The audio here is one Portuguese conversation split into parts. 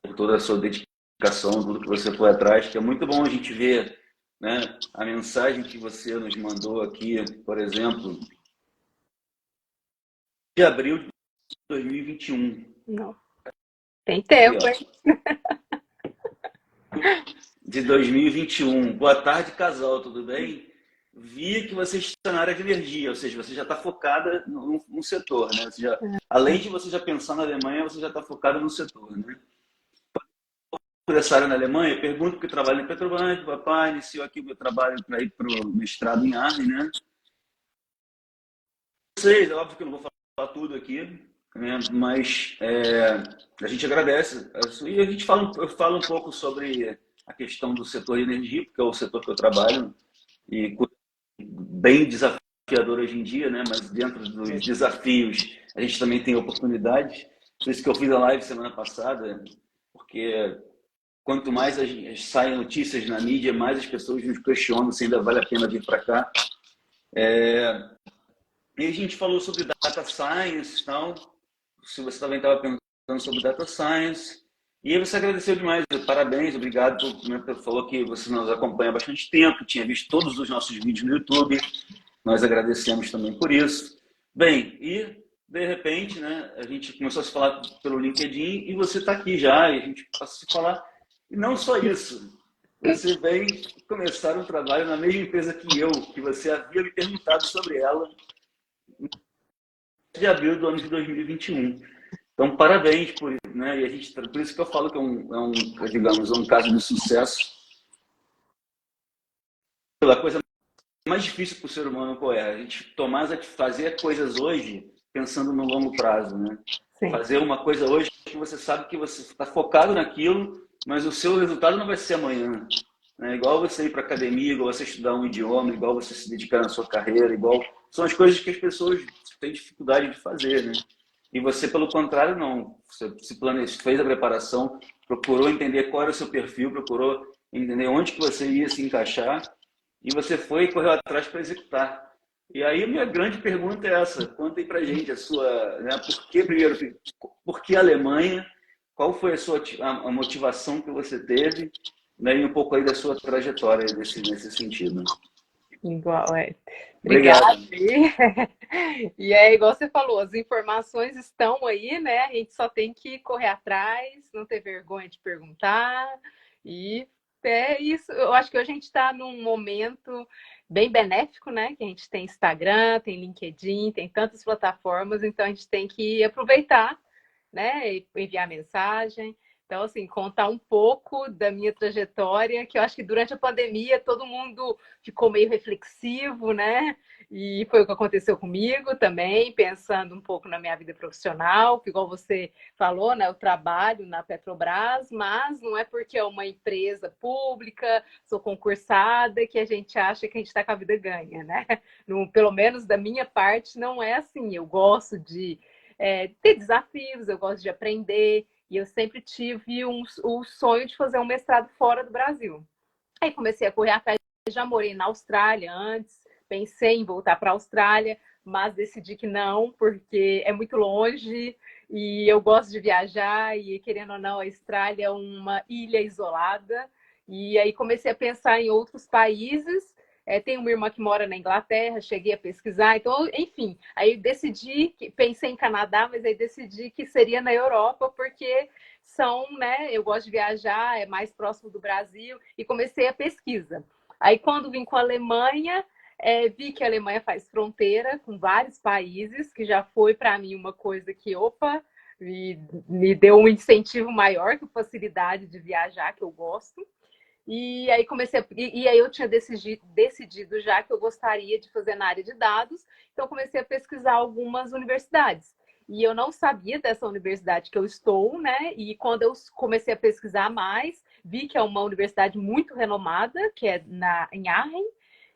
por toda a sua dedicação, tudo que você foi atrás, que é muito bom a gente ver, né, a mensagem que você nos mandou aqui, por exemplo, de abril de 2021. Não, tem Aqui, tempo, ó, hein? de 2021. Boa tarde, casal, tudo bem? Vi que você está na área de energia, ou seja, você já está focada no setor, né? Você já, além de você já pensar na Alemanha, você já está focada no setor, né? Por essa área na Alemanha, pergunto porque trabalho em Petrobras, papai iniciou aqui o meu trabalho para ir para o mestrado em Arne, né? Vocês, é óbvio que eu não vou falar tudo aqui, né? Mas a gente agradece. E a gente fala, eu falo um pouco sobre a questão do setor de energia, porque é o setor que eu trabalho, e bem desafiador hoje em dia, né? Mas dentro dos desafios, a gente também tem oportunidades. Por isso que eu fiz a live semana passada, porque quanto mais saem notícias na mídia, mais as pessoas nos questionam se ainda vale a pena vir para cá. E a gente falou sobre data science, então, se você também estava perguntando sobre data science. E aí você agradeceu demais, parabéns, obrigado por, né, falou que você nos acompanha há bastante tempo, tinha visto todos os nossos vídeos no YouTube, nós agradecemos também por isso. Bem, e de repente, né, a gente começou a se falar pelo LinkedIn e você está aqui já, e a gente passa a se falar. E não só isso, você vem começar um trabalho na mesma empresa que eu, que você havia me perguntado sobre ela, de abril do ano de 2021. Então, parabéns por isso, né? E a gente, por isso que eu falo que digamos, um caso de sucesso. Pela coisa mais difícil para o ser humano qual é? A gente fazer coisas hoje pensando no longo prazo, né? Sim. Fazer uma coisa hoje que você sabe que você está focado naquilo, mas o seu resultado não vai ser amanhã. É igual você ir para academia, igual você estudar um idioma, igual você se dedicar na sua carreira, igual são as coisas que as pessoas têm dificuldade de fazer, né? E você, pelo contrário, não. Você se planejou, fez a preparação, procurou entender qual era o seu perfil, procurou entender onde que você ia se encaixar e você foi e correu atrás para executar. E aí a minha grande pergunta é essa: conta aí pra gente a sua, né, por que a Alemanha? Qual foi a motivação que você teve, né, e um pouco aí da sua trajetória nesse sentido. Igual, é. Obrigada. Obrigado. E é igual você falou, as informações estão aí, né? A gente só tem que correr atrás, não ter vergonha de perguntar. E é isso. Eu acho que hoje a gente está num momento bem benéfico, né? Que a gente tem Instagram, tem LinkedIn, tem tantas plataformas, então a gente tem que aproveitar, né? E enviar mensagem. Então, assim, contar um pouco da minha trajetória, que eu acho que durante a pandemia todo mundo ficou meio reflexivo, né? E foi o que aconteceu comigo também, pensando um pouco na minha vida profissional, que igual você falou, né? Eu trabalho na Petrobras, mas não é porque é uma empresa pública, sou concursada, que a gente acha que a gente está com a vida ganha, né? Pelo menos da minha parte, não é assim. Eu gosto de ter desafios, eu gosto de aprender, e eu sempre tive o sonho de fazer um mestrado fora do Brasil. Aí comecei a correr atrás, já morei na Austrália antes, pensei em voltar para a Austrália, mas decidi que não, porque é muito longe e eu gosto de viajar e, querendo ou não, a Austrália é uma ilha isolada. E aí comecei a pensar em outros países. Tem uma irmã que mora na Inglaterra, cheguei a pesquisar, então, enfim, aí decidi, pensei em Canadá, mas aí decidi que seria na Europa, porque são, né, eu gosto de viajar, é mais próximo do Brasil, e comecei a pesquisa. Aí, quando vim com a Alemanha, vi que a Alemanha faz fronteira com vários países, que já foi para mim uma coisa que, opa, me deu um incentivo maior, que facilidade de viajar, que eu gosto. E aí e aí eu tinha decidido já que eu gostaria de fazer na área de dados, então comecei a pesquisar algumas universidades. E eu não sabia dessa universidade que eu estou, né? E quando eu comecei a pesquisar mais, vi que é uma universidade muito renomada, que é em Aachen,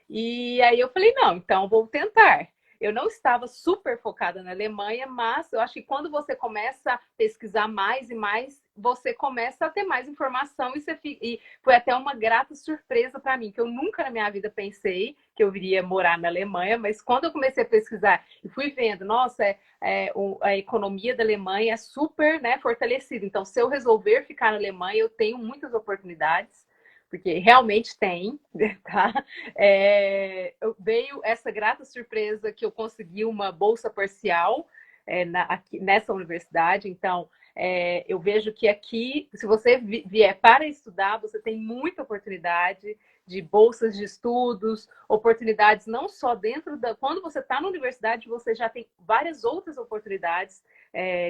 e aí eu falei, não, então vou tentar. Eu não estava super focada na Alemanha, mas eu acho que quando você começa a pesquisar mais e mais, você começa a ter mais informação e foi até uma grata surpresa para mim, que eu nunca na minha vida pensei que eu iria morar na Alemanha, mas quando eu comecei a pesquisar e fui vendo, nossa, a economia da Alemanha é super, né, fortalecida. Então, se eu resolver ficar na Alemanha, eu tenho muitas oportunidades, porque realmente tem, tá? Veio essa grata surpresa que eu consegui uma bolsa parcial aqui, nessa universidade. Então, eu vejo que aqui, se você vier para estudar, você tem muita oportunidade de bolsas de estudos, oportunidades não só dentro da... Quando você está na universidade, você já tem várias outras oportunidades.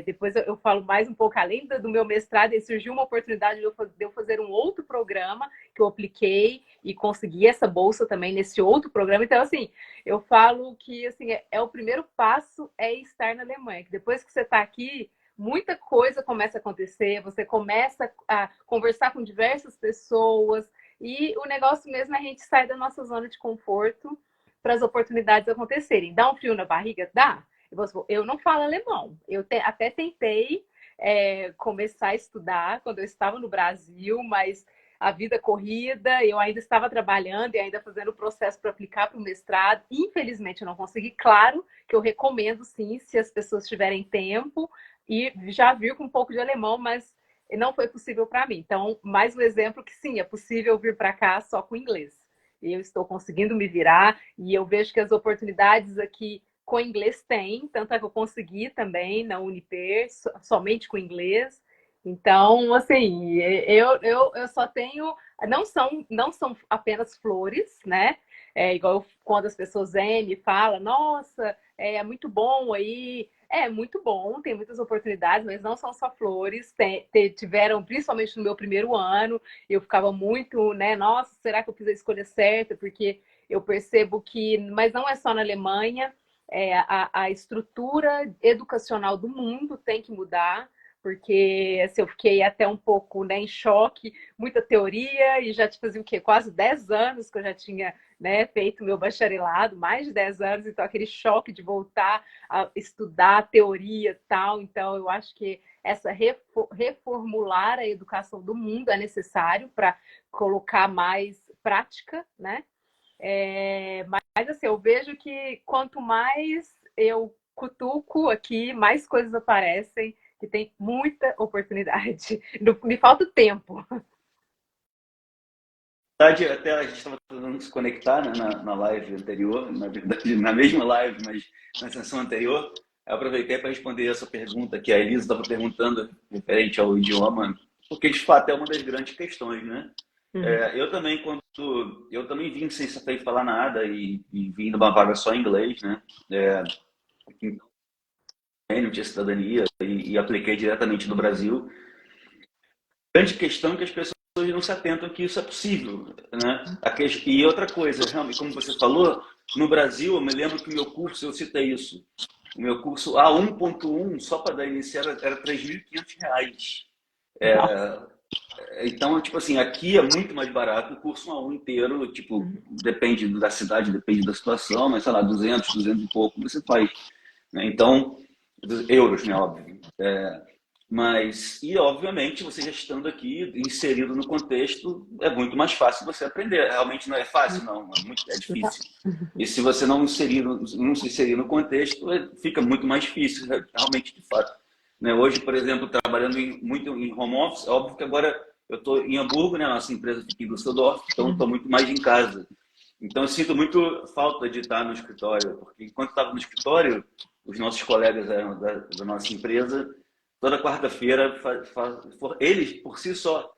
Depois eu falo mais um pouco, além do meu mestrado, e surgiu uma oportunidade de eu fazer um outro programa que eu apliquei e consegui essa bolsa também nesse outro programa. Então, assim, eu falo que assim, o primeiro passo é estar na Alemanha, que depois que você está aqui, muita coisa começa a acontecer, você começa a conversar com diversas pessoas, e o negócio mesmo é a gente sair da nossa zona de conforto para as oportunidades acontecerem. Dá um frio na barriga? Dá. Eu não falo alemão. Eu até tentei começar a estudar quando eu estava no Brasil, mas a vida corrida, eu ainda estava trabalhando e ainda fazendo o processo para aplicar para o mestrado. Infelizmente, eu não consegui. Claro que eu recomendo, sim, se as pessoas tiverem tempo, e já vir com um pouco de alemão, mas não foi possível para mim. Então, mais um exemplo que, sim, é possível vir para cá só com inglês. Eu estou conseguindo me virar e eu vejo que as oportunidades aqui com inglês tem, tanto é que eu consegui também na Uniper, somente com inglês. Então, assim, eu só tenho... Não são apenas flores, né? Igual quando as pessoas vêm e falam, nossa, é muito bom aí. É muito bom, tem muitas oportunidades, mas não são só flores. Tiveram, principalmente no meu primeiro ano, eu ficava muito, né? Nossa, será que eu fiz a escolha certa? Porque eu percebo que, mas não é só na Alemanha, a estrutura educacional do mundo tem que mudar, porque assim, eu fiquei até um pouco, né, em choque, muita teoria, e já fazia o quê? Quase 10 anos que eu já tinha, né, feito meu bacharelado, mais de 10 anos, então aquele choque de voltar a estudar teoria e tal. Então eu acho que essa reformular a educação do mundo é necessário para colocar mais prática, né? Mas assim, eu vejo que quanto mais eu cutuco aqui, mais coisas aparecem, que tem muita oportunidade. Me falta tempo. Até a gente estava tentando se conectar, né, na live anterior, na verdade, na mesma live, mas na sessão anterior. Eu aproveitei para responder essa pergunta que a Elisa estava perguntando referente ao idioma, porque de fato é uma das grandes questões, né? Eu também, eu também vim sem saber falar nada e vim numa vaga só em inglês, né? Então, não tinha cidadania e apliquei diretamente no Brasil. A grande questão é que as pessoas não se atentam que isso é possível, né? E outra coisa, realmente, como você falou, no Brasil, eu me lembro que o meu curso, eu citei isso, o meu curso A1.1, só para dar início, era R$ 3.500. Então, tipo assim, aqui é muito mais barato o curso A1 inteiro, tipo, depende da cidade, depende da situação, mas sei lá, 200 e pouco você faz, né? Então, euros, né, óbvio. Mas, e obviamente, você já estando aqui, inserido no contexto, é muito mais fácil você aprender. Realmente não é fácil, não, é difícil. E se você não se inserir no contexto, fica muito mais difícil, realmente, de fato. Né? Hoje, por exemplo, trabalhando muito em home office, é óbvio que agora eu estou em Hamburgo, né? Nossa empresa fica em Düsseldorf, então estou muito mais em casa. Então, eu sinto muito falta de estar no escritório, porque enquanto estava no escritório, os nossos colegas da nossa empresa, toda quarta-feira, eles por si só,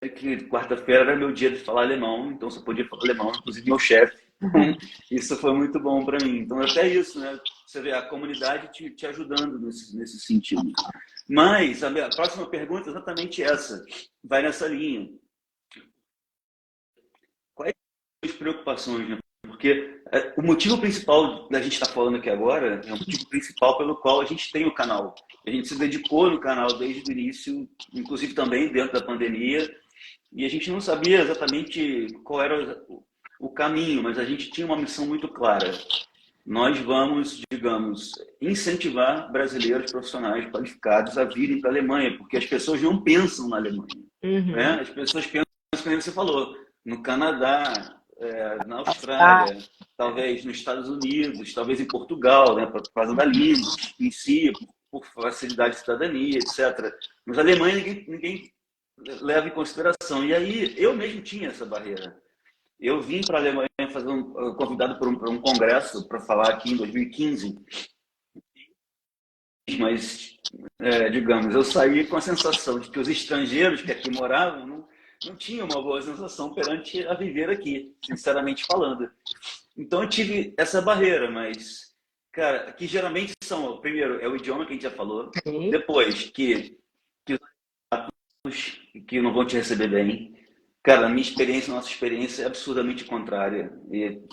que quarta-feira era meu dia de falar alemão, então só podia falar alemão, inclusive meu chefe. Isso foi muito bom para mim. Então, até isso, né? Você vê a comunidade te ajudando nesse sentido. Mas a próxima pergunta é exatamente essa, vai nessa linha. Quais são as preocupações, né? Porque o motivo principal da gente estar falando aqui agora é o motivo principal pelo qual a gente tem o canal. A gente se dedicou no canal desde o início, inclusive também dentro da pandemia, e a gente não sabia exatamente qual era o caminho, mas a gente tinha uma missão muito clara. nós vamos, digamos, incentivar brasileiros profissionais qualificados a virem para a Alemanha, porque as pessoas não pensam na Alemanha. Né? As pessoas pensam, como você falou, no Canadá, na Austrália, talvez nos Estados Unidos, talvez em Portugal, né, por causa da língua em si, por facilidade de cidadania, etc. Mas a Alemanha ninguém leva em consideração. E aí eu mesmo tinha essa barreira. Eu vim para a Alemanha convidado para um congresso para falar aqui em 2015, mas, digamos, eu saí com a sensação de que os estrangeiros que aqui moravam não tinham uma boa sensação perante a viver aqui, sinceramente falando. Então eu tive essa barreira, mas, cara, que geralmente são, primeiro, é o idioma que a gente já falou, depois que não vão te receber bem. Cara, a minha experiência, nossa experiência é absurdamente contrária.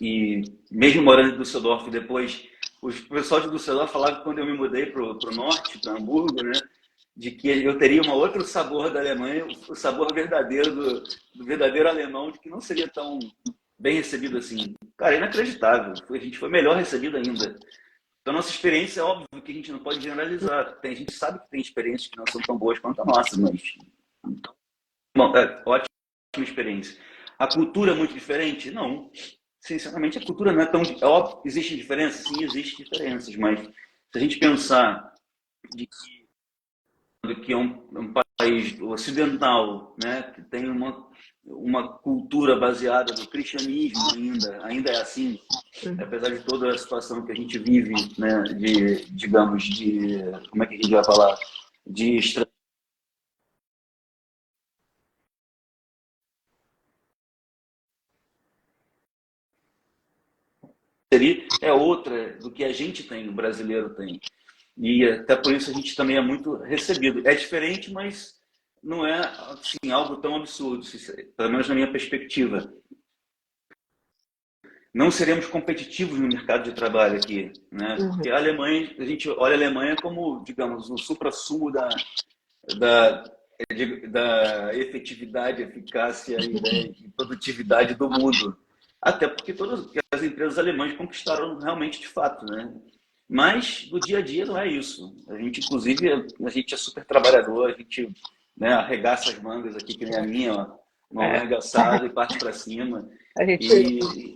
E mesmo morando em Düsseldorf, depois, o pessoal de Düsseldorf falava que quando eu me mudei para o norte, para Hamburgo, né, de que eu teria um outro sabor da Alemanha, o sabor verdadeiro do verdadeiro alemão, de que não seria tão bem recebido assim. Cara, inacreditável. A gente foi melhor recebido ainda. Então, nossa experiência, é óbvio que a gente não pode generalizar. A gente sabe que tem experiências que não são tão boas quanto a nossa, mas... Bom, ótimo experiência. A cultura é muito diferente? Não. Sinceramente, a cultura não é tão... É óbvio, existe diferença? Sim, existem diferenças, mas se a gente pensar de que é um país ocidental, né, que tem uma cultura baseada no cristianismo ainda é assim, apesar de toda a situação que a gente vive, né, digamos, como é que a gente vai falar? De é outra do que a gente tem, o brasileiro tem. E até por isso a gente também é muito recebido. É diferente, mas não é assim, algo tão absurdo, pelo menos na minha perspectiva. Não seremos competitivos no mercado de trabalho aqui, né? Porque a Alemanha, a gente olha a Alemanha como, digamos, o suprassumo da, da efetividade, eficácia e produtividade do mundo. Até porque todas as empresas alemãs conquistaram realmente de fato, né? Mas no dia a dia não é isso. A gente, inclusive, a gente é super trabalhador, a gente, né, arregaça as mangas aqui, que nem a minha, ó, uma arregaçada e parte para cima. A gente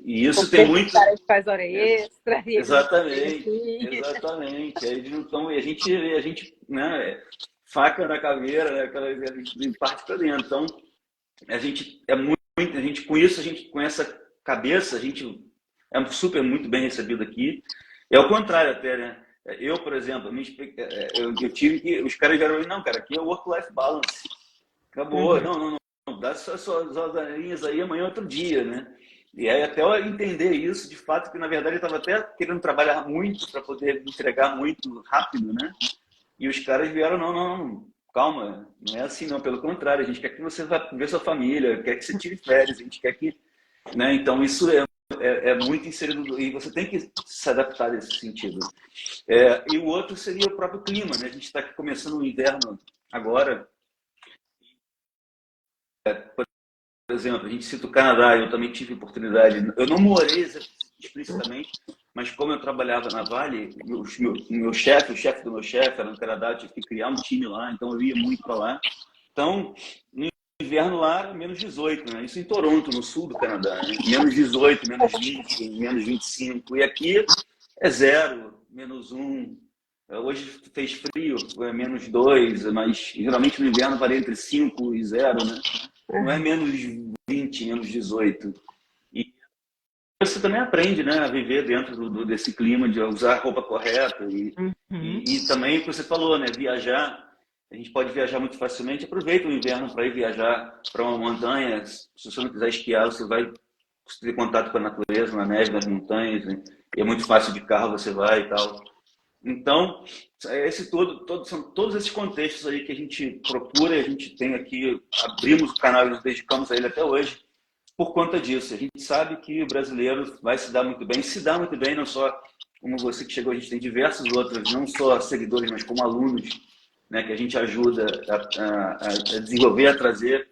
e isso tem muito. Cara que faz hora extra. Exatamente, exatamente. Então, a gente, né, faca na caveira, né, aquela parte para dentro. Então, a gente é muito, a gente com isso, a gente com essa cabeça, a gente é super muito bem recebido aqui. É o contrário até, né? Eu, por exemplo, eu tive que os caras vieram não, cara, aqui é work-life balance. Acabou, não, dá suas horinhas aí amanhã é outro dia, né? E aí até eu entender isso, de fato, que na verdade eu estava até querendo trabalhar muito para poder entregar muito rápido, né? E os caras vieram, não, calma, não é assim não, pelo contrário, a gente quer que você vá ver sua família, quer que você tire férias, a gente quer que... Né? Então isso é muito inserido, e você tem que se adaptar nesse sentido. E o outro seria o próprio clima, né? A gente está começando o inverno agora, por exemplo, a gente cita o Canadá, eu também tive oportunidade, eu não morei explicitamente, mas como eu trabalhava na Vale, o chefe do meu chefe era no Canadá, eu tive que criar um time lá, então eu ia muito para lá. Então, no inverno lá, menos 18, né? Isso em Toronto, no sul do Canadá, né? Menos 18, menos 20, menos 25, e aqui é 0, menos 1. Hoje fez frio, é menos 2, mas geralmente no inverno varia entre 5 e 0, né? Não é menos 20, menos 18. E você também aprende, né, a viver dentro desse clima, de usar a roupa correta. E também o que você falou, né, viajar. A gente pode viajar muito facilmente. Aproveita o inverno para ir viajar para uma montanha. Se você não quiser esquiar, você vai ter contato com a natureza, na neve, nas montanhas. Né? E é muito fácil de carro, você vai e tal. Então, são todos esses contextos aí que a gente procura, a gente tem aqui, abrimos o canal e nos dedicamos a ele até hoje, por conta disso. A gente sabe que o brasileiro vai se dar muito bem, não só como você que chegou, a gente tem diversos outros, não só seguidores, mas como alunos, né, que a gente ajuda a desenvolver, a trazer,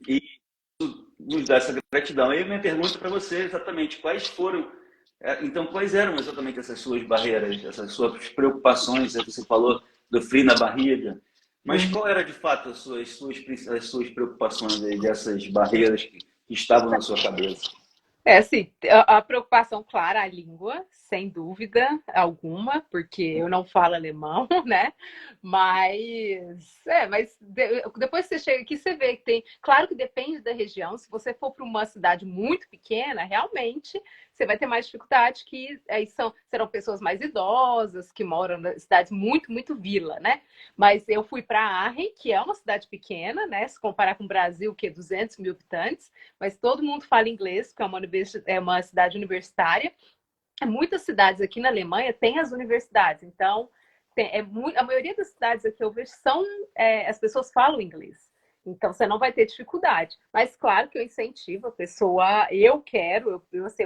e nos dá essa gratidão. Aí a minha pergunta para você é exatamente quais foram Então, quais eram exatamente essas suas barreiras, essas suas preocupações? Você falou do frio na barriga, mas Uhum. qual era de fato as suas preocupações aí, dessas barreiras que estavam na sua cabeça? Assim, a preocupação, clara, a língua, sem dúvida alguma, porque eu não falo alemão, né? Depois que você chega aqui, você vê que tem. Claro que depende da região. Se você for para uma cidade muito pequena, realmente você vai ter mais dificuldade, que aí serão pessoas mais idosas, que moram em cidades muito, muito vila, né? Mas eu fui para Arren, que é uma cidade pequena, né? Se comparar com o Brasil, que é 200 mil habitantes, mas todo mundo fala inglês, porque é uma cidade universitária. Muitas cidades aqui na Alemanha têm as universidades, então a maioria das cidades aqui eu vejo as pessoas falam inglês. Então você não vai ter dificuldade. Mas claro que eu incentivo a pessoa, eu quero, assim,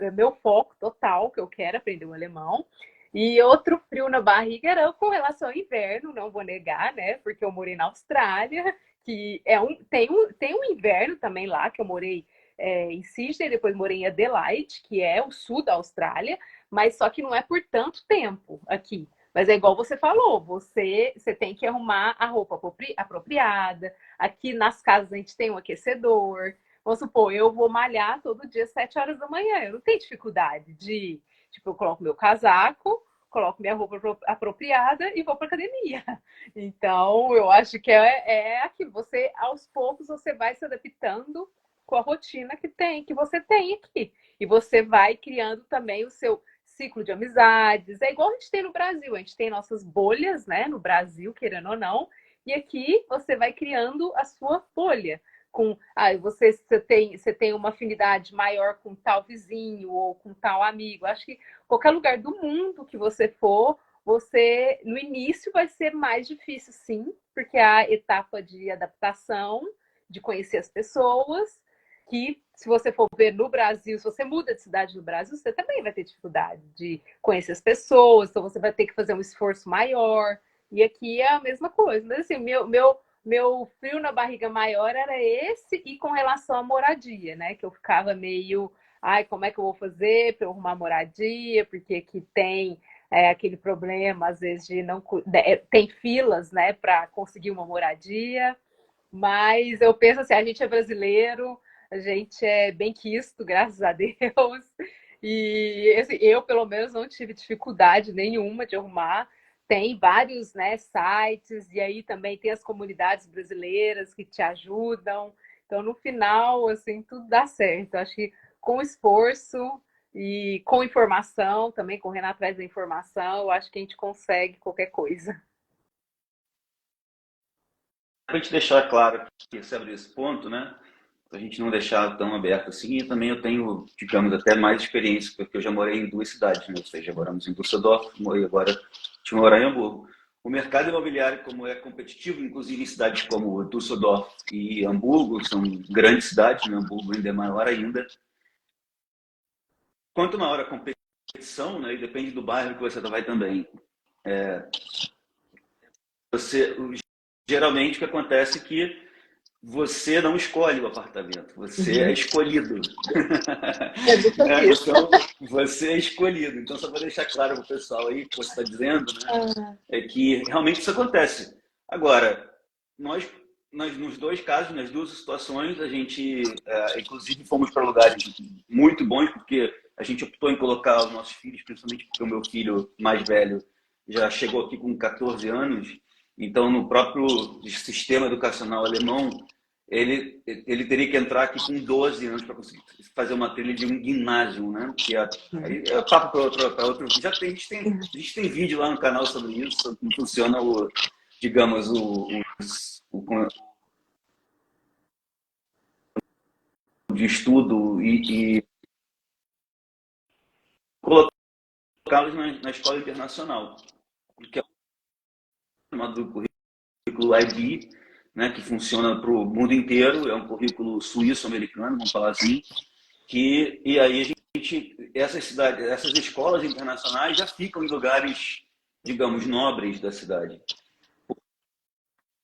é meu foco total, que eu quero aprender o alemão. E outro frio na barriga era com relação ao inverno, não vou negar, né? Porque eu morei na Austrália, que tem um inverno também lá, que eu morei em Sydney, depois morei em Adelaide, que é o sul da Austrália, mas só que não é por tanto tempo aqui. Mas é igual você falou, você tem que arrumar a roupa apropriada. Aqui nas casas a gente tem um aquecedor. Vamos supor, eu vou malhar todo dia às 7 horas da manhã. Eu não tenho dificuldade de, tipo, eu coloco meu casaco, coloco minha roupa apropriada e vou para academia. Então, eu acho que é aquilo. Você, aos poucos, você vai se adaptando com a rotina que você tem aqui. E você vai criando também o seu ciclo de amizades. É igual a gente tem no Brasil. A gente tem nossas bolhas, né? No Brasil, querendo ou não. E aqui você vai criando a sua bolha. Você tem uma afinidade maior com tal vizinho ou com tal amigo. Acho que qualquer lugar do mundo que você for, você no início vai ser mais difícil, sim, porque há etapa de adaptação, de conhecer as pessoas, que se você for ver no Brasil, se você muda de cidade no Brasil, você também vai ter dificuldade de conhecer as pessoas, então você vai ter que fazer um esforço maior. E aqui é a mesma coisa. Mas assim, meu frio na barriga maior era esse, e com relação à moradia, né? Que eu ficava meio, ai, como é que eu vou fazer para eu arrumar moradia? Porque aqui tem aquele problema, às vezes, de não tem filas, né, para conseguir uma moradia. Mas eu penso assim, a gente é brasileiro, a gente é benquisto, graças a Deus. E assim, eu, pelo menos, não tive dificuldade nenhuma de arrumar. Tem vários, né, sites, e aí também tem as comunidades brasileiras que te ajudam. Então, no final, assim, tudo dá certo. Acho que com esforço e com informação, também correndo atrás da informação, eu acho que a gente consegue qualquer coisa. Para a gente deixar claro aqui sobre esse ponto, né? Para a gente não deixar tão aberto assim, e também eu tenho, digamos, até mais experiência, porque eu já morei em duas cidades, né? Ou seja, moramos em Düsseldorf, morei agora de morar em Hamburgo. O mercado imobiliário, como é competitivo, inclusive em cidades como Düsseldorf e Hamburgo, são grandes cidades, né? Hamburgo ainda é maior ainda. Quanto maior a competição, né? E depende do bairro que você vai também. Você, geralmente o que acontece é que você não escolhe o apartamento, você é Uhum. escolhido. É muito Né? isso. Então, você é escolhido. Então, só para deixar claro para o pessoal aí, o que você está dizendo, né, é que realmente isso acontece. Agora, nós nos dois casos, nas duas situações, a gente, inclusive, fomos para lugares muito bons, porque a gente optou em colocar os nossos filhos, principalmente porque o meu filho mais velho já chegou aqui com 14 anos, então, no próprio sistema educacional alemão, ele teria que entrar aqui com 12 anos para conseguir fazer uma trilha de um ginásio, né? Que aí é papo para outro. A gente tem vídeo lá no canal sobre isso, sobre como funciona digamos, o de estudo e colocá-los na escola internacional, que é chamado currículo IB, né? Que funciona para o mundo inteiro, é um currículo suíço-americano, vamos falar assim. E aí essas cidades, essas escolas internacionais já ficam em lugares, digamos, nobres da cidade.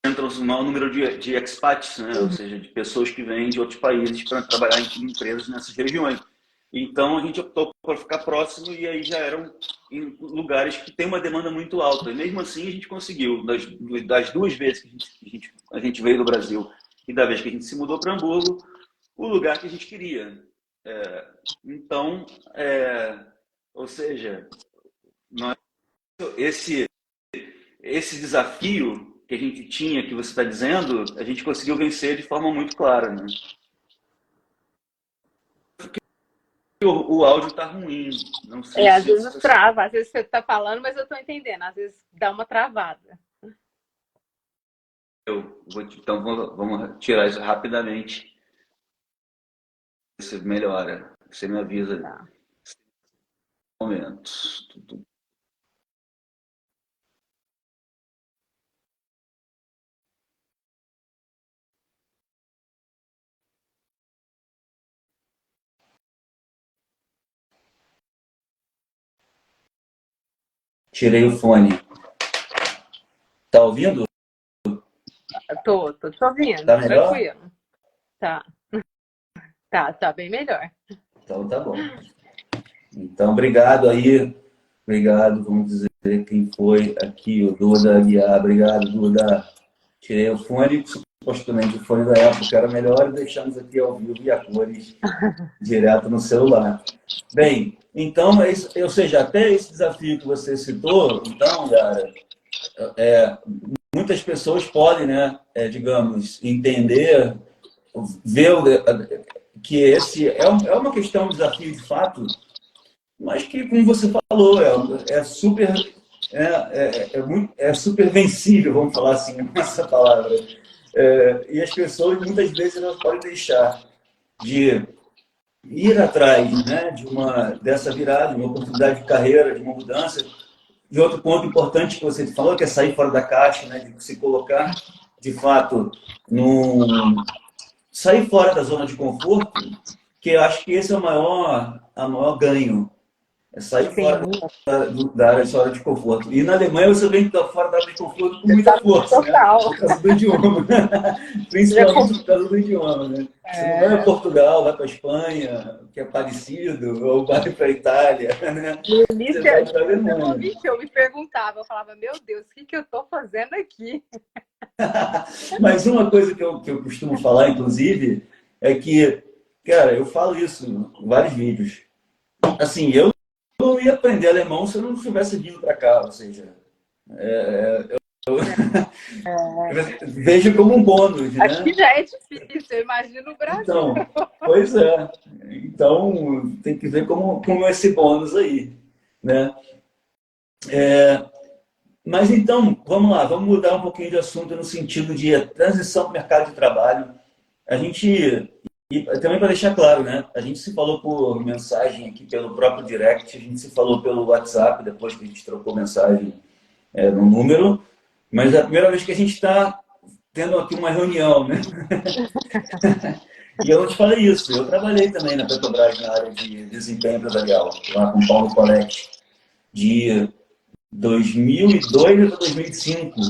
Entra um maior número de expats, né? Ou seja, de pessoas que vêm de outros países para trabalhar em empresas nessas regiões. Então, a gente optou por ficar próximo e aí já eram em lugares que tem uma demanda muito alta. E mesmo assim, a gente conseguiu, das duas vezes que a gente veio do Brasil e da vez que a gente se mudou para Hamburgo, o lugar que a gente queria. Então, ou seja, nós, esse, esse desafio que a gente tinha, que você está dizendo, a gente conseguiu vencer de forma muito clara, né? O áudio está ruim, não sei Às se vezes trava, às vezes você está falando, mas eu estou entendendo, às vezes dá uma travada. então vamos tirar isso rapidamente. Você melhora, você me avisa. Tá. Momentos. Tirei o fone. Tá ouvindo? Tô te ouvindo, Tá melhor? tranquilo. Tá, tá bem melhor. Então tá bom. Então, obrigado aí. Obrigado, vamos dizer quem foi aqui, o Duda Aguiar. Obrigado, Duda. Tirei o fone, supostamente o fone da época era melhor e deixamos aqui ao vivo e a cores direto no celular. Bem, então, ou seja, até esse desafio que você citou, então, cara, muitas pessoas podem, né, digamos, entender, ver que esse é uma questão, um desafio de fato, mas que, como você falou, é super é super vencível, vamos falar assim, essa palavra. E as pessoas muitas vezes não podem deixar de ir atrás, né, dessa virada, de uma oportunidade de carreira, de uma mudança. E outro ponto importante que você falou, que é sair fora da caixa, né, de se colocar, de fato, sair fora da zona de conforto, que eu acho que esse é a maior ganho, é sair fora Sim, da área de zona de conforto. E na Alemanha você vem fora da área de conforto com muita força, né? total. Por causa do idioma. Já Principalmente por causa do idioma, né? Você não vai a Portugal, vai para a Espanha, que é parecido, ou vai para a Itália, né? no Você início, vai para a no Alemanha. início eu me perguntava, eu falava, meu Deus, o que eu estou fazendo aqui? Mas uma coisa que eu costumo falar, inclusive, é que, cara, eu falo isso em vários vídeos. Assim, eu não ia aprender alemão se eu não tivesse vindo para cá, ou seja, vejo como um bônus, Aqui né? já é difícil, eu imagino o Brasil. Então, pois é. Então, tem que ver como esse bônus aí, né? Mas então, vamos lá, vamos mudar um pouquinho de assunto no sentido de transição para o mercado de trabalho. A gente, e também para deixar claro, né? A gente se falou por mensagem aqui pelo próprio direct, a gente se falou pelo WhatsApp, depois que a gente trocou mensagem no número, mas é a primeira vez que a gente está tendo aqui uma reunião, né? E eu te falei isso, eu trabalhei também na Petrobras na área de desempenho empresarial, lá com o Paulo Coletti, de 2002 para 2005,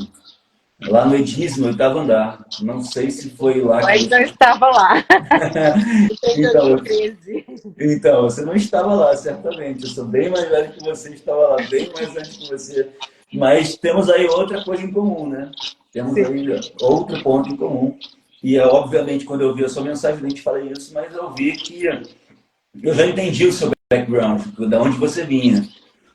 lá no Edísimo, oitavo andar. Não sei se foi lá que Mas não você... estava lá, em Então, 2013. então, você não estava lá, certamente. Eu sou bem mais velho que você, estava lá bem mais antes que você. Mas temos aí outra coisa em comum, né? Temos Sim, aí outro ponto em comum. E, obviamente, quando eu vi a sua mensagem, eu nem te falei isso, mas eu vi que eu já entendi o seu background, de onde você vinha.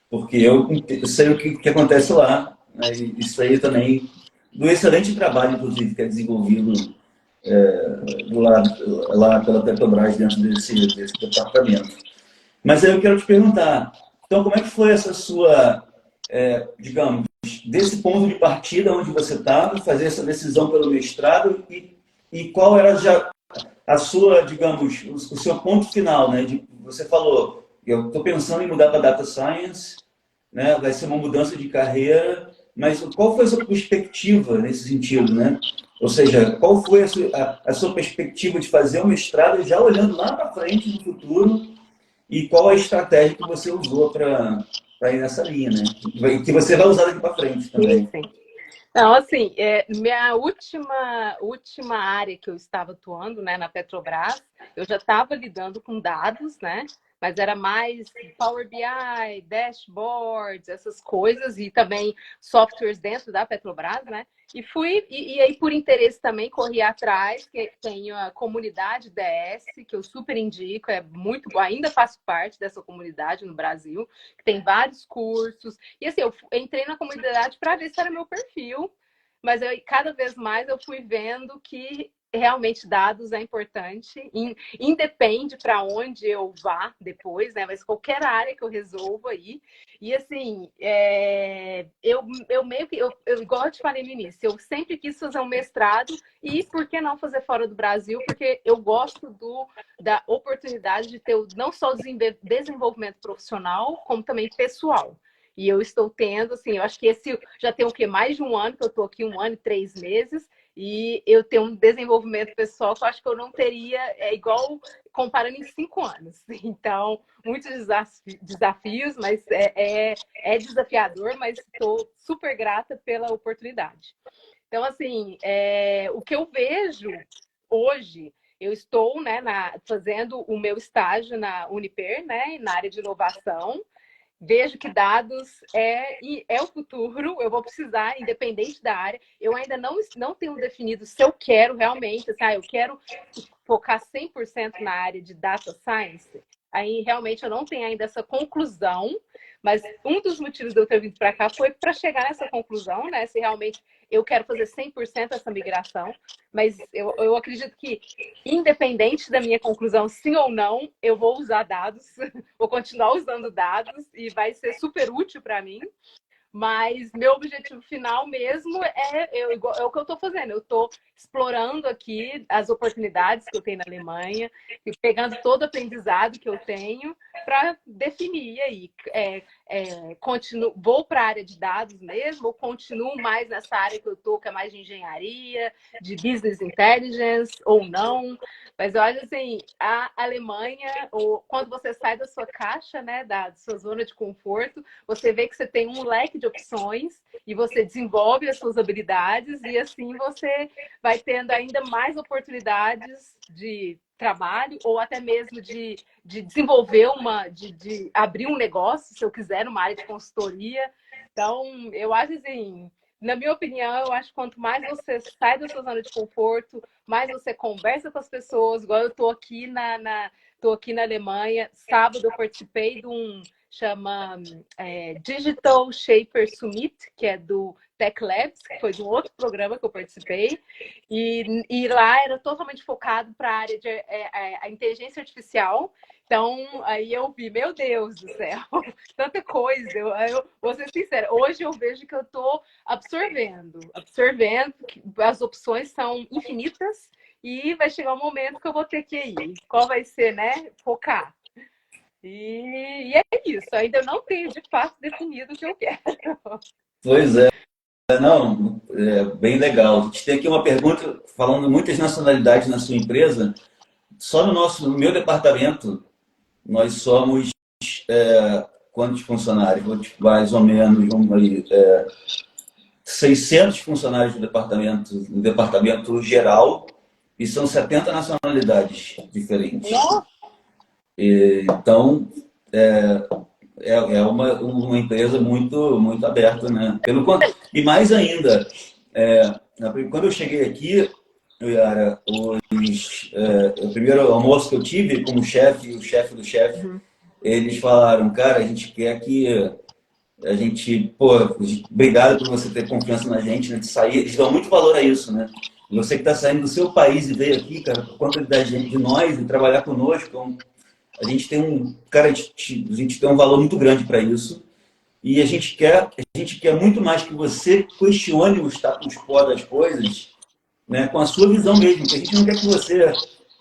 Porque eu sei o que acontece lá. Né? E isso aí também, do excelente trabalho, inclusive, que é desenvolvido do lado, lá pela Petrobras, dentro desse departamento. Mas aí eu quero te perguntar, então, como é que foi essa sua, digamos, desse ponto de partida onde você estava, fazer essa decisão pelo mestrado e qual era já a sua, digamos, o seu ponto final, né? Você falou, eu estou pensando em mudar para Data Science, né? Vai ser uma mudança de carreira, mas qual foi a sua perspectiva nesse sentido, né? Ou seja, qual foi a sua perspectiva de fazer o mestrado já olhando lá para frente no futuro e qual a estratégia que você usou para ir nessa linha, né? Que você vai usar daqui para frente também. sim. Não, assim, minha última área que eu estava atuando, né, na Petrobras, eu já estava lidando com dados, né? mas era mais Power BI, dashboards, essas coisas, e também softwares dentro da Petrobras, né? E aí, por interesse também, corri atrás, que tem a comunidade DS, que eu super indico, é muito boa, ainda faço parte dessa comunidade no Brasil, que tem vários cursos. E assim, eu entrei na comunidade para ver se era meu perfil, mas cada vez mais eu fui vendo que realmente dados é importante, independe para onde eu vá depois, né? Mas qualquer área que eu resolvo aí. E assim, eu meio que, igual eu te falei no início, eu sempre quis fazer um mestrado e por que não fazer fora do Brasil? Porque eu gosto da oportunidade de ter não só o desenvolvimento profissional, como também pessoal. E eu estou tendo, assim, eu acho que esse já tem o quê? Mais de um ano que eu estou aqui, 1 ano e 3 meses, e eu tenho um desenvolvimento pessoal que eu acho que eu não teria, igual comparando em 5 anos. Então, muitos desafios, mas é desafiador, mas estou super grata pela oportunidade. Então, assim, o que eu vejo hoje, eu estou, né, fazendo o meu estágio na Uniper, né, na área de inovação. Vejo que dados é o futuro, eu vou precisar, independente da área. Eu ainda não tenho definido se eu quero realmente, assim, eu quero focar 100% na área de data science. Aí realmente eu não tenho ainda essa conclusão, mas um dos motivos de eu ter vindo para cá foi para chegar nessa conclusão, né? Se realmente eu quero fazer 100% essa migração, mas eu acredito que, independente da minha conclusão, sim ou não, eu vou usar dados, vou continuar usando dados e vai ser super útil para mim. Mas meu objetivo final mesmo é o que eu estou fazendo. Eu estou explorando aqui as oportunidades que eu tenho na Alemanha, e pegando todo o aprendizado que eu tenho para definir aí. Vou para a área de dados mesmo, ou continuo mais nessa área que eu estou, que é mais de engenharia, de business intelligence, ou não. Mas olha, assim, a Alemanha, quando você sai da sua caixa, né, da sua zona de conforto, você vê que você tem um leque de opções e você desenvolve as suas habilidades e assim você vai tendo ainda mais oportunidades de trabalho ou até mesmo de desenvolver de abrir um negócio, se eu quiser, uma área de consultoria. Então, eu acho assim, na minha opinião, eu acho que quanto mais você sai da sua zona de conforto, mais você conversa com as pessoas, igual eu estou aqui tô aqui na Alemanha. Sábado eu participei de chama Digital Shaper Summit, que é do Tech Labs, que foi de um outro programa que eu participei, e lá era totalmente focado para a área de a inteligência artificial. Então, aí eu vi, meu Deus do céu, tanta coisa. Eu vou ser sincera, hoje eu vejo que eu estou absorvendo, que as opções são infinitas e vai chegar um momento que eu vou ter que ir. Qual vai ser, né? Focar. E é isso, ainda não tenho de fato definido o que eu quero. Pois é, não, bem legal. A gente tem aqui uma pergunta falando muitas nacionalidades na sua empresa. Só no meu departamento, nós somos quantos funcionários? Mais ou menos, vamos aí, 600 funcionários do departamento geral, e são 70 nacionalidades diferentes. Então, é uma empresa muito aberta, né? E mais ainda, quando eu cheguei aqui, Yara, o primeiro almoço que eu tive como chefe, o chefe do chefe, eles falaram, cara, a gente quer que a gente, obrigado por você ter confiança na gente, né, de sair, eles dão muito valor a isso, né? Você que está saindo do seu país e veio aqui, cara, por conta de nós, e trabalhar conosco, a gente tem a gente tem um valor muito grande para isso. E a gente quer muito mais que você questione o status quo das coisas, né, com a sua visão mesmo. Porque a gente não quer que você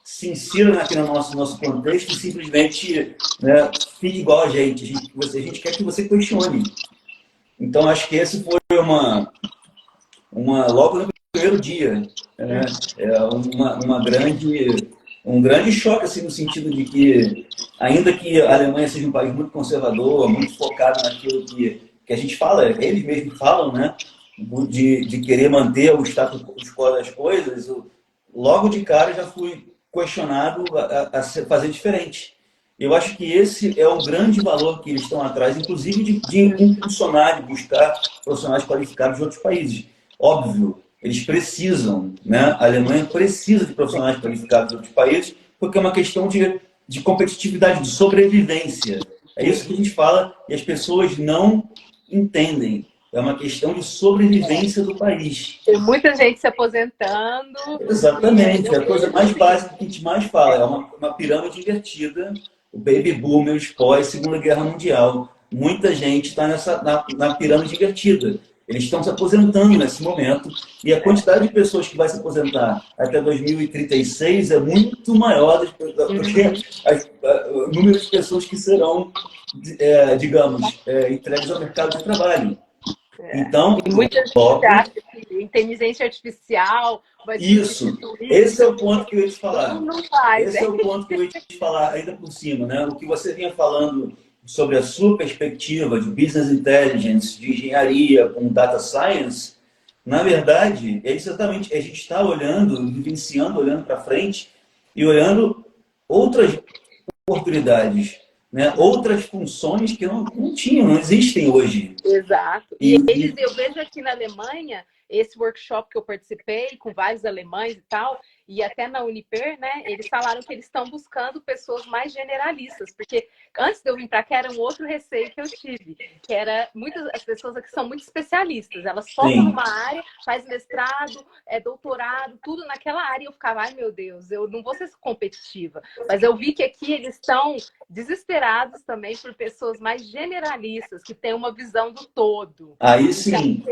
se insira aqui no nosso contexto e simplesmente, né, fique igual a gente. A gente quer que você questione. Então, acho que esse foi logo no primeiro dia, né, um grande choque, assim, no sentido de que, ainda que a Alemanha seja um país muito conservador, muito focado naquilo que a gente fala, eles mesmos falam, né, de querer manter o status quo das coisas, logo de cara já fui questionado a fazer diferente. Eu acho que esse é o grande valor que eles estão atrás, inclusive de impulsionar, de buscar profissionais qualificados de outros países. Óbvio, eles precisam, né? A Alemanha precisa de profissionais qualificados de outros países, porque é uma questão de competitividade, de sobrevivência. É isso que a gente fala e as pessoas não entendem. É uma questão de sobrevivência do país. Tem muita gente se aposentando. Exatamente, é Eu a coisa vejo mais assim, básica que a gente mais fala, é uma pirâmide invertida, o baby boomers pós-Segunda Guerra Mundial. Muita gente está na pirâmide invertida. Eles estão se aposentando nesse momento e a quantidade de pessoas que vai se aposentar até 2036 é muito maior do que o número de pessoas que serão, digamos, entregues ao mercado de trabalho. Então, e muita gente logo, acha que inteligência artificial vai isso. substituir, Esse é não, o ponto que eu ia te falar. não faz, Esse é né? o ponto que eu ia te falar ainda por cima, né? O que você vinha falando sobre a sua perspectiva de business intelligence, de engenharia com data science, na verdade, é exatamente, a gente está olhando, vivenciando, olhando para frente e olhando outras oportunidades, né? Outras funções que não tinham, não existem hoje. Exato. E, E eles, e eu vejo aqui na Alemanha, esse workshop que eu participei com vários alemães e tal, e até na Uniper, né? Eles falaram que eles estão buscando pessoas mais generalistas, porque antes de eu vir para cá era um outro receio que eu tive, que era muitas as pessoas aqui são muito especialistas, elas focam sim, numa área, faz mestrado, doutorado, tudo naquela área, e eu ficava, ai meu Deus, eu não vou ser competitiva. Mas eu vi que aqui eles estão desesperados também por pessoas mais generalistas, que têm uma visão do todo. aí Então, sim.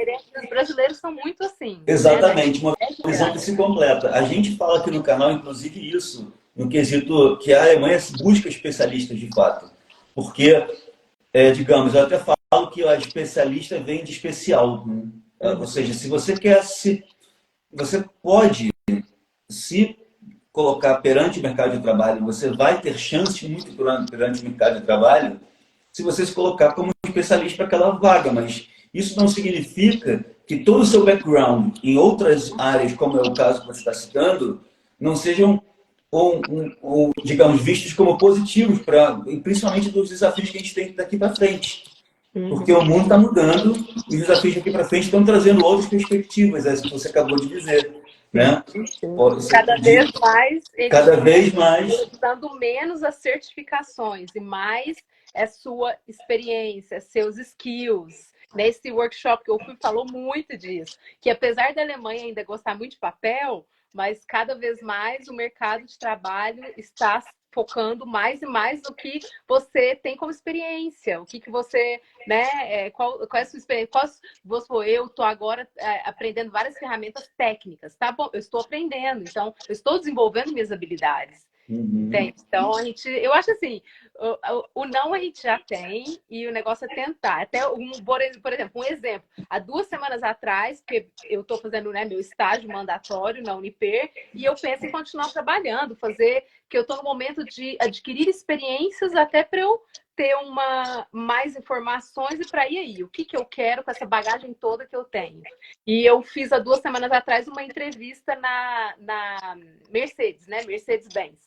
os brasileiros são muito assim, né? Exatamente, uma visão que se completa. A gente fala aqui no canal, inclusive, isso, no quesito que a Alemanha busca especialistas de fato. Porque, digamos, eu até falo que a especialista vem de especial, né? Ou seja, se você quer se. Você pode se colocar perante o mercado de trabalho, você vai ter chance muito perante o mercado de trabalho se você se colocar como especialista para aquela vaga, mas isso não significa que todo o seu background em outras áreas, como é o caso que você está citando, não sejam, digamos, vistos como positivos, principalmente dos desafios que a gente tem daqui para frente. Porque o mundo está mudando e os desafios daqui para frente estão trazendo outras perspectivas, essa que você acabou de dizer. Né? Cada vez mais eles Cada estão vez mais. usando menos as certificações e mais é sua experiência, seus skills. Nesse workshop que eu fui, falou muito disso. Que apesar da Alemanha ainda gostar muito de papel, mas cada vez mais o mercado de trabalho está focando mais e mais no que você tem como experiência, o que você, né, qual é a sua experiência, eu estou agora aprendendo várias ferramentas técnicas, tá bom, eu estou aprendendo, então eu estou desenvolvendo minhas habilidades. Entende? Então, eu acho assim, o não a gente já tem e o negócio é tentar. Até, por exemplo, um exemplo. Há 2 semanas atrás, porque eu estou fazendo, né, meu estágio mandatório na Uniper e eu penso em continuar trabalhando, que eu estou no momento de adquirir experiências até para eu ter mais informações e para ir aí. O que eu quero com essa bagagem toda que eu tenho. E eu fiz há 2 semanas atrás uma entrevista na Mercedes, né? Mercedes-Benz.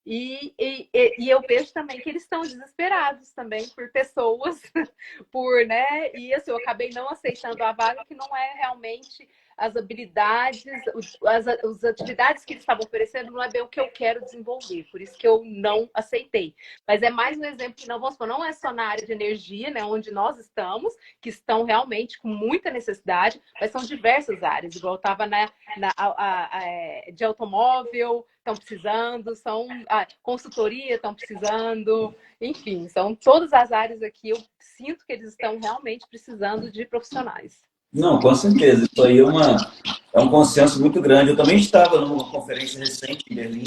E eu vejo também que eles estão desesperados também por pessoas, né? E assim, eu acabei não aceitando a vaga que não é realmente as habilidades, as atividades que eles estavam oferecendo não é bem o que eu quero desenvolver, por isso que eu não aceitei. Mas é mais um exemplo que não é só na área de energia, né, onde nós estamos, que estão realmente com muita necessidade, mas são diversas áreas, igual eu estava de automóvel, estão precisando, consultoria estão precisando, enfim, são todas as áreas aqui, eu sinto que eles estão realmente precisando de profissionais. Não, com certeza. Isso aí é um consenso muito grande. Eu também estava numa conferência recente em Berlim,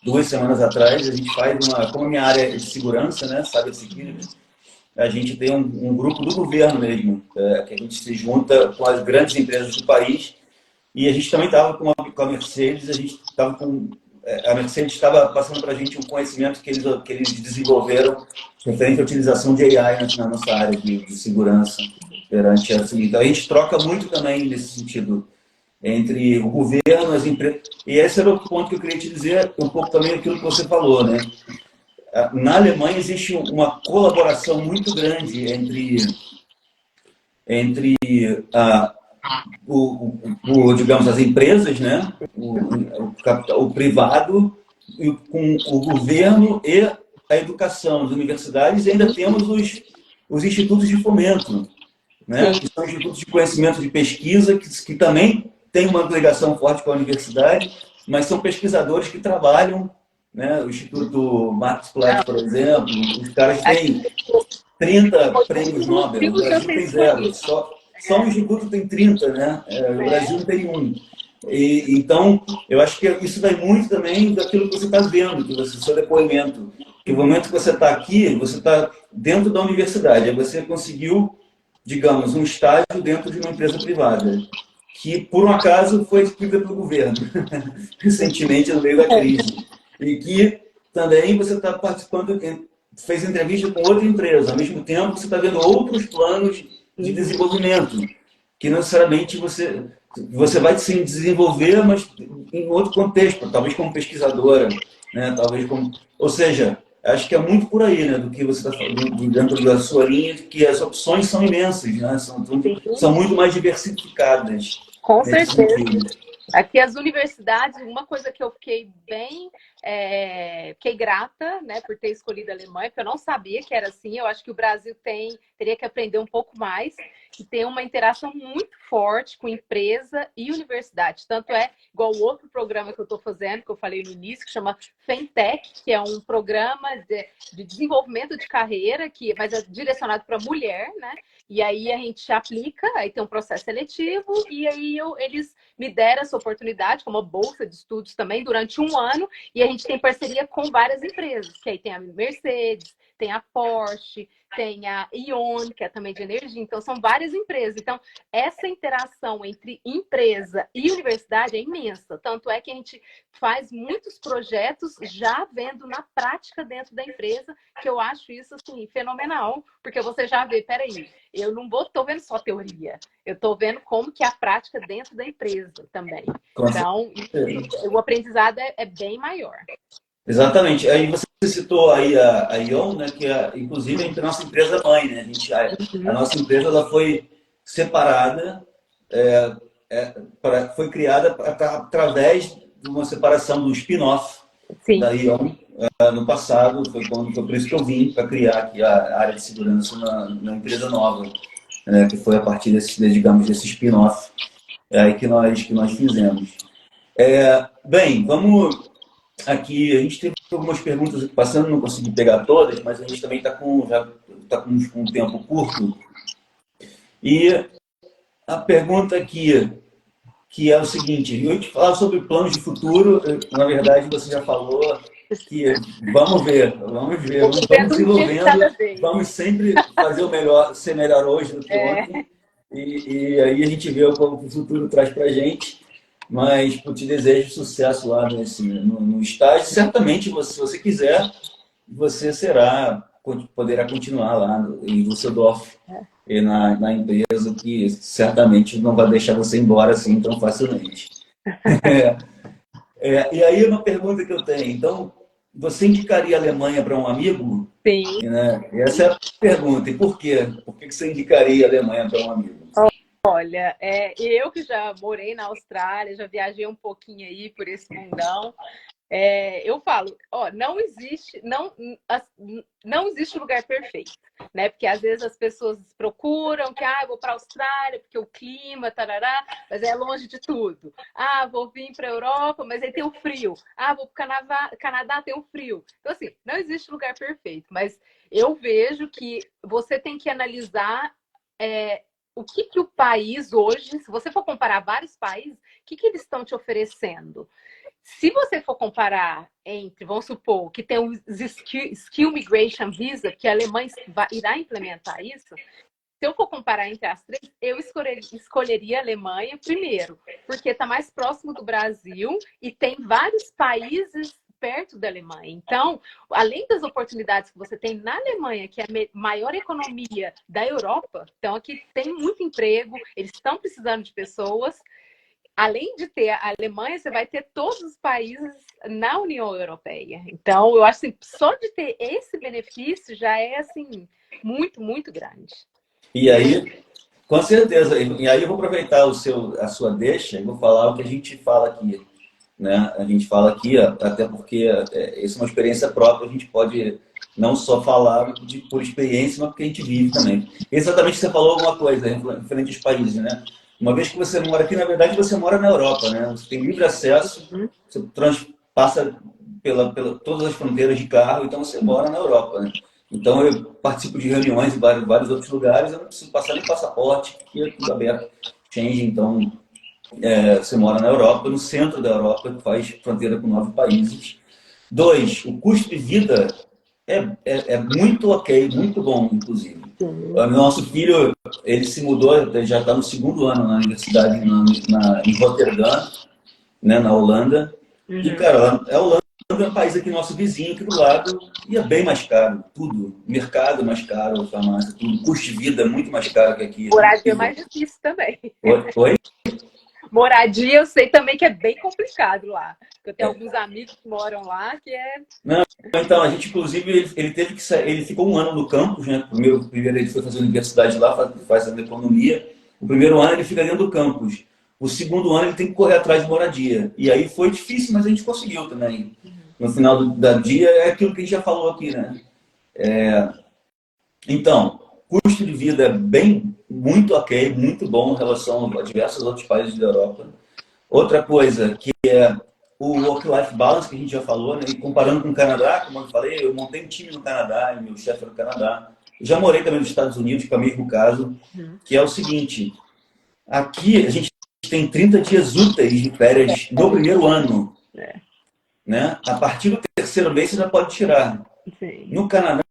2 semanas atrás. A gente faz como a minha área é de segurança, né, cybersecurity, a gente tem um grupo do governo mesmo, que a gente se junta com as grandes empresas do país. E a gente também estava com a Mercedes, a Mercedes estava passando para a gente um conhecimento que eles desenvolveram referente à utilização de AI na nossa área de segurança perante a seguinte. Então, a gente troca muito também nesse sentido entre o governo, as empresas. E esse era o ponto que eu queria te dizer, um pouco também aquilo que você falou, né? na Alemanha existe uma colaboração muito grande entre digamos, as empresas, né? O privado, com o governo e a educação, as universidades, e ainda temos os institutos de fomento, né? Que são institutos de conhecimento de pesquisa, que também têm uma ligação forte com a universidade, mas são pesquisadores que trabalham, né? O Instituto Max Planck, por exemplo, os caras têm 30 prêmios Nobel, o Brasil tem zero. Só o Instituto tem 30, né? O Brasil tem um. Então, eu acho que isso vai muito também daquilo que você está vendo, seu depoimento. Que no momento que você está aqui, você está dentro da universidade, aí você conseguiu, digamos, um estágio dentro de uma empresa privada, que, por um acaso, foi escrita pelo governo, recentemente, no meio da crise. E que também você está participando, fez entrevista com outra empresa, ao mesmo tempo você está vendo outros planos de desenvolvimento, que não necessariamente você vai se desenvolver, mas em outro contexto, talvez como pesquisadora, né? Talvez como, ou seja, acho que é muito por aí, né? Do que você está falando dentro da sua linha, de que as opções são imensas, né? São muito mais diversificadas. Com certeza. Aqui as universidades, uma coisa que eu fiquei fiquei grata, né, por ter escolhido a Alemanha, porque eu não sabia que era assim. Eu acho que o Brasil teria que aprender um pouco mais e tem uma interação muito forte com empresa e universidade. Tanto é, igual o outro programa que eu estou fazendo, que eu falei no início, que chama Fintech, que é um programa de desenvolvimento de carreira, mas é direcionado para mulher, né? E aí a gente aplica, aí tem um processo seletivo, e aí eles me deram essa oportunidade, como uma bolsa de estudos também, durante um ano, e a gente tem parceria com várias empresas, que aí tem a Mercedes, tem a Porsche, tem a Ion, que é também de energia, então são várias empresas. Então, essa interação entre empresa e universidade é imensa, tanto é que a gente faz muitos projetos já vendo na prática dentro da empresa, que eu acho isso, assim, fenomenal, porque você já vê, peraí, eu não estou vendo só teoria, eu estou vendo como que é a prática dentro da empresa também. Então, o aprendizado é bem maior. Exatamente. Aí você citou aí a Ion, né, que inclusive é a nossa empresa mãe, né? A nossa empresa ela foi separada, foi criada através de uma separação do spin-off da Ion no passado. Foi por isso que eu vim para criar aqui a área de segurança na empresa nova, né, que foi a partir desse spin-off que nós fizemos. Bem, vamos aqui, a gente teve algumas perguntas passando, não consegui pegar todas, mas a gente também está com um tempo curto. E a pergunta aqui, que é o seguinte, eu te falar sobre planos de futuro, na verdade você já falou que vamos ver, vamos desenvolvendo, vamos sempre fazer o melhor, ser melhor hoje do que ontem, e aí a gente vê o que o futuro traz para a gente. Mas eu te desejo sucesso lá no estágio. Certamente, se você quiser, você poderá continuar lá em Düsseldorf, na empresa, que certamente não vai deixar você embora assim tão facilmente. E aí, uma pergunta que eu tenho. Então, você indicaria a Alemanha para um amigo? Sim. Né? Essa é a pergunta. E por quê? Por que você indicaria a Alemanha para um amigo? Olha, eu que já morei na Austrália, já viajei um pouquinho aí por esse mundão, eu falo, não existe lugar perfeito, né? Porque às vezes as pessoas procuram que eu vou para a Austrália porque o clima, tarará, mas é longe de tudo. Vou vir para a Europa, mas aí tem o frio. Vou para o Canadá, tem o frio. Então, assim, não existe lugar perfeito, mas eu vejo que você tem que analisar o que o país hoje, se você for comparar vários países, o que eles estão te oferecendo? Se você for comparar entre, vamos supor, que tem o Skill Migration Visa, que a Alemanha irá implementar isso, se eu for comparar entre as três, eu escolheria a Alemanha primeiro, porque está mais próximo do Brasil e tem vários países perto da Alemanha. Então, além das oportunidades que você tem na Alemanha, que é a maior economia da Europa, então aqui tem muito emprego, eles estão precisando de pessoas. além de ter a Alemanha, você vai ter todos os países na União Europeia. Então, eu acho assim, só de ter esse benefício já é assim muito, muito grande. E aí, com certeza, e aí eu vou aproveitar a sua deixa e vou falar o que a gente fala aqui. Né? A gente fala aqui, até porque essa é uma experiência própria, a gente pode não só falar por experiência, mas porque a gente vive também. Exatamente, você falou alguma coisa referente aos países, né? Uma vez que você mora aqui, na verdade, você mora na Europa, né? Você tem livre acesso, você passa pela todas as fronteiras de carro, então você mora na Europa, né? Então eu participo de reuniões em vários outros lugares, eu não preciso passar nem passaporte, aqui é tudo aberto, Schengen, então você mora na Europa, no centro da Europa, faz fronteira com 9 países. 2, o custo de vida é muito ok, muito bom, inclusive. O nosso filho, ele se mudou, ele já está no 2º ano na universidade em Rotterdam, né, na Holanda. E, cara, a Holanda é um país aqui nosso vizinho, aqui do lado, e é bem mais caro, tudo. Mercado mais caro, farmácia, tudo. Custo de vida é muito mais caro que aqui. Moradia é mais difícil também. Oi? Moradia, eu sei também que é bem complicado lá. Eu tenho alguns amigos que moram lá, que é... Não, então, a gente, inclusive, ele teve que sair, ele ficou 1 ano no campus, né? Primeiro ele foi fazer universidade lá, fazendo economia. O primeiro ano ele fica dentro do campus. O 2º ano ele tem que correr atrás de moradia. E aí foi difícil, mas a gente conseguiu também. No final do dia, é aquilo que a gente já falou aqui, né? Então, custo de vida é muito ok, muito bom em relação a diversos outros países da Europa. Outra coisa que é o work-life balance, que a gente já falou, né? E comparando com o Canadá, como eu falei, eu montei um time no Canadá, e meu chefe é do Canadá. Eu já morei também nos Estados Unidos, que é o mesmo caso, que é o seguinte, aqui a gente tem 30 dias úteis de férias no primeiro ano. Né? A partir do 3º mês você já pode tirar. Sim. No Canadá,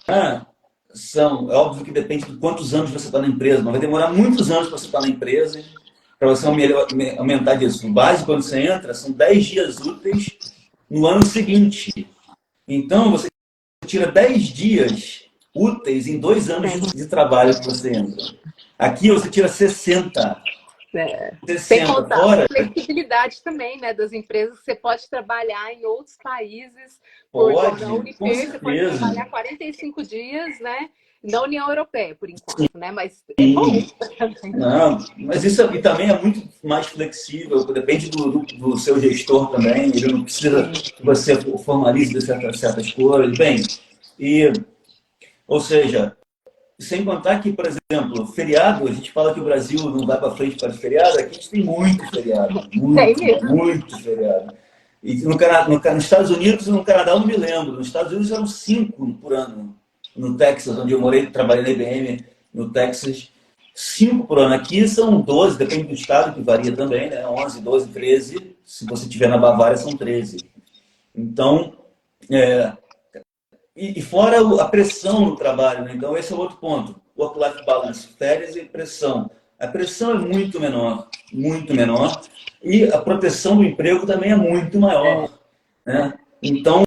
é óbvio que depende de quantos anos você está na empresa, mas vai demorar muitos anos para você estar na empresa, para você aumentar disso. O básico, quando você entra, são 10 dias úteis no ano seguinte. Então, você tira 10 dias úteis em 2 anos de trabalho que você entra. Aqui, você tira 60. Sem contar fora, a flexibilidade também, né, das empresas. Você pode trabalhar em outros países. Na Unip, você pode trabalhar 45 dias, né? Na União Europeia, por enquanto, né? Mas é bom. Não, mas isso também é muito mais flexível, depende do seu gestor também, ele não precisa que você formalize certas coisas. Bem, ou seja, sem contar que, por exemplo, feriado, a gente fala que o Brasil não vai para frente para feriado, aqui a gente tem muito feriado, muito feriado. E nos Estados Unidos e no Canadá eu não me lembro, nos Estados Unidos eram 5 por ano. No Texas, onde eu morei, trabalhei na IBM, no Texas, 5 por ano. Aqui são 12, depende do estado, que varia também, né? 11, 12, 13. Se você estiver na Bavária, são 13. Então, e fora a pressão no trabalho, né? Então esse é outro ponto. Work-life balance, férias e pressão. A pressão é muito menor, e a proteção do emprego também é muito maior, né? Então,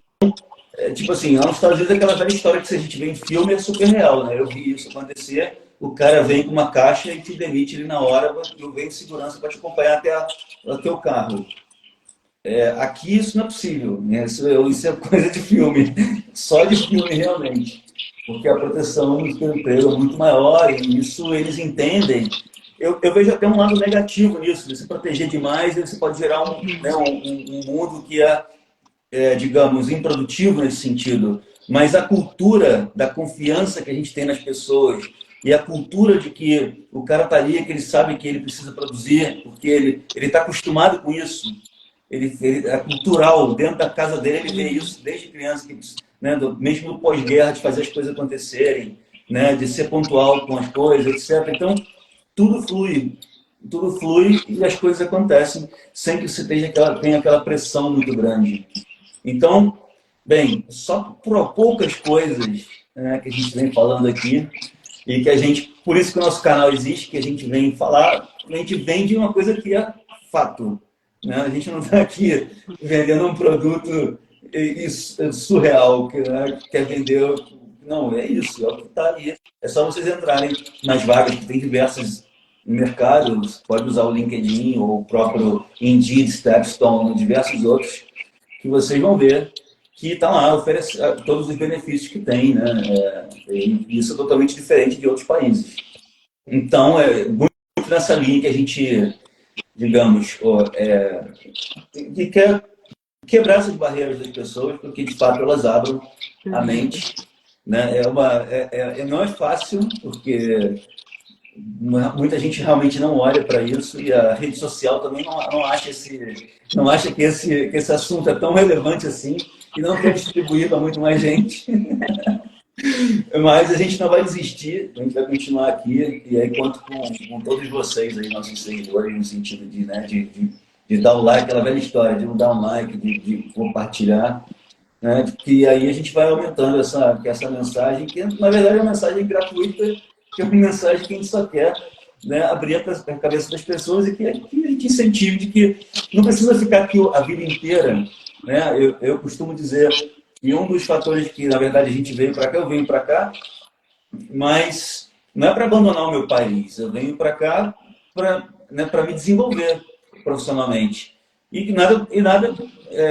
tipo assim, lá nos Estados Unidos é aquela velha história que se a gente vê em filme é super real, né? Eu vi isso acontecer, o cara vem com uma caixa e te demite ali na hora, eu venho de segurança para te acompanhar até o carro. Aqui isso não é possível, né? Isso é coisa de filme, só de filme realmente, porque a proteção do emprego é muito maior e isso eles entendem. Eu vejo até um lado negativo nisso, de se proteger demais, você pode gerar um mundo que digamos, improdutivo nesse sentido, mas a cultura da confiança que a gente tem nas pessoas e a cultura de que o cara está ali, que ele sabe que ele precisa produzir, porque ele está acostumado com isso. Ele é cultural, dentro da casa dele ele vê isso desde criança, né, mesmo no pós-guerra, de fazer as coisas acontecerem, né, de ser pontual com as coisas, etc. Então, tudo flui e as coisas acontecem sem que você tenha aquela pressão muito grande. Então, bem, só por poucas coisas, né, que a gente vem falando aqui e que por isso que o nosso canal existe, que a gente vem falar, a gente vende uma coisa que é fato. Né? A gente não está aqui vendendo um produto surreal, que quer vender. Não, é isso, é o que está ali. É só vocês entrarem nas vagas, que tem diversas no mercado, você pode usar o LinkedIn ou o próprio Indeed, Stepstone, diversos outros, que vocês vão ver que está lá oferece todos os benefícios que tem, né? E isso é totalmente diferente de outros países. Então, é muito nessa linha que a gente, digamos, que quer quebrar essas barreiras das pessoas, porque de fato elas abram a mente, né? Não é fácil, porque muita gente realmente não olha para isso e a rede social também não acha que esse assunto é tão relevante assim e não quer distribuir para muito mais gente. Mas a gente não vai desistir, a gente vai continuar aqui e aí conto com todos vocês aí, nossos seguidores, no sentido de, né, de dar o like, aquela velha história, de não dar um like, de compartilhar, né, que aí a gente vai aumentando essa mensagem, que na verdade é uma mensagem gratuita, que é uma mensagem que a gente só quer, né, abrir a cabeça das pessoas e que a gente incentive de que não precisa ficar aqui a vida inteira, né? Eu costumo dizer que um dos fatores que, na verdade, a gente veio para cá, eu venho para cá, mas não é para abandonar o meu país, eu venho para cá para, né, para me desenvolver profissionalmente.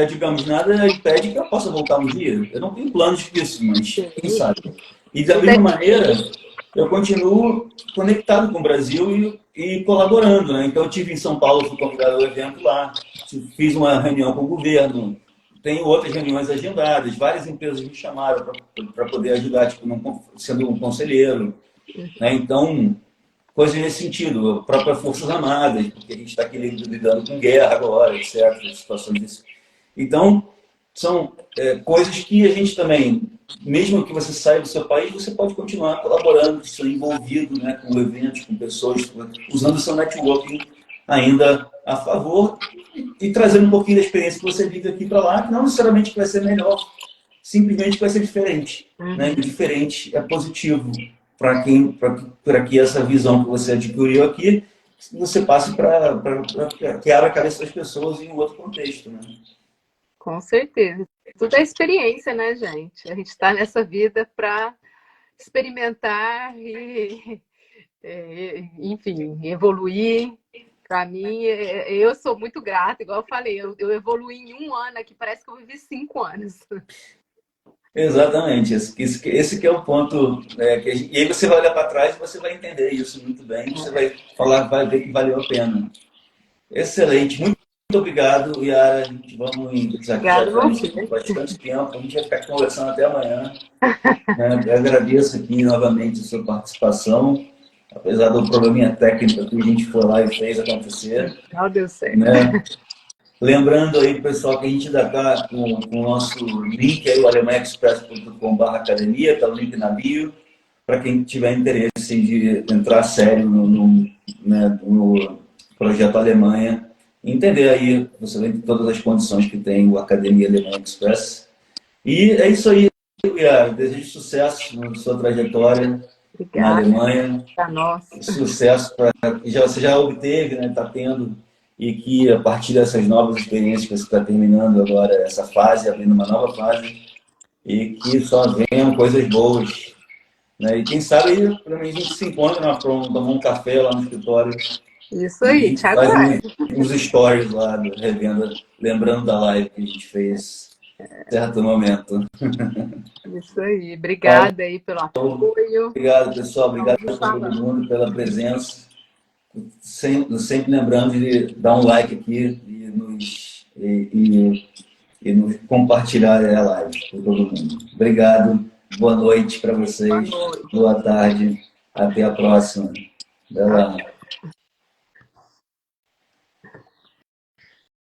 Digamos, nada impede que eu possa voltar um dia. Eu não tenho planos disso, mas quem sabe. E da mesma maneira, eu continuo conectado com o Brasil e colaborando, né? Então, eu estive em São Paulo, fui convidado ao evento lá, fiz uma reunião com o governo, tenho outras reuniões agendadas, várias empresas me chamaram para poder ajudar, tipo, sendo um conselheiro, né? Então, coisas nesse sentido, a própria Forças Armadas, porque a gente está aqui lidando com guerra agora, etc., situações desse. Então, são coisas que a gente também, mesmo que você saia do seu país, você pode continuar colaborando, sendo envolvido, né, com eventos, com pessoas, usando o seu networking ainda a favor e trazendo um pouquinho da experiência que você vive aqui para lá, que não necessariamente vai ser melhor, simplesmente vai ser diferente. Né? E diferente é positivo para que essa visão que você adquiriu aqui, você passe para que abra a cabeça das pessoas em um outro contexto. Né? Com certeza. Tudo é experiência, né, gente? A gente está nessa vida para experimentar enfim, evoluir. Para mim, eu sou muito grata, igual eu falei, eu evoluí em 1 ano aqui, parece que eu vivi 5 anos. Exatamente, esse que é o ponto. E aí você vai olhar para trás e você vai entender isso muito bem, você vai falar, vai ver que valeu a pena. Excelente, muito obrigado, Yara. Vamos aqui já bastante tempo, a gente vai ficar conversando até amanhã. Eu agradeço aqui novamente a sua participação, apesar do probleminha técnico que a gente foi lá e fez acontecer. Não deu certo. Né? Lembrando aí, pessoal, que a gente ainda está com o nosso link, aí, o alemanhaexpress.com/academia, está o link na bio, para quem tiver interesse de entrar a sério no projeto Alemanha, entender aí, você vê todas as condições que tem o Academia Alemanha Express. E é isso aí, Yara. Desejo sucesso na sua trajetória. Obrigada. Na Alemanha. Sucesso você já obteve, né? Está tendo. E que a partir dessas novas experiências que você está terminando agora, essa fase, abrindo uma nova fase, e que só venham coisas boas. Né? E quem sabe aí, pelo menos a gente se encontra tomar um café lá no escritório. Isso aí, Thiago. Faz uns stories lá, revenda, lembrando da live que a gente fez em certo momento. Isso aí, obrigada aí pelo apoio. Obrigado, pessoal, obrigado a todo mundo pela presença. Sempre lembrando de dar um like aqui e nos compartilhar a live com todo mundo. Obrigado, boa noite para vocês, boa tarde, até a próxima. Até lá.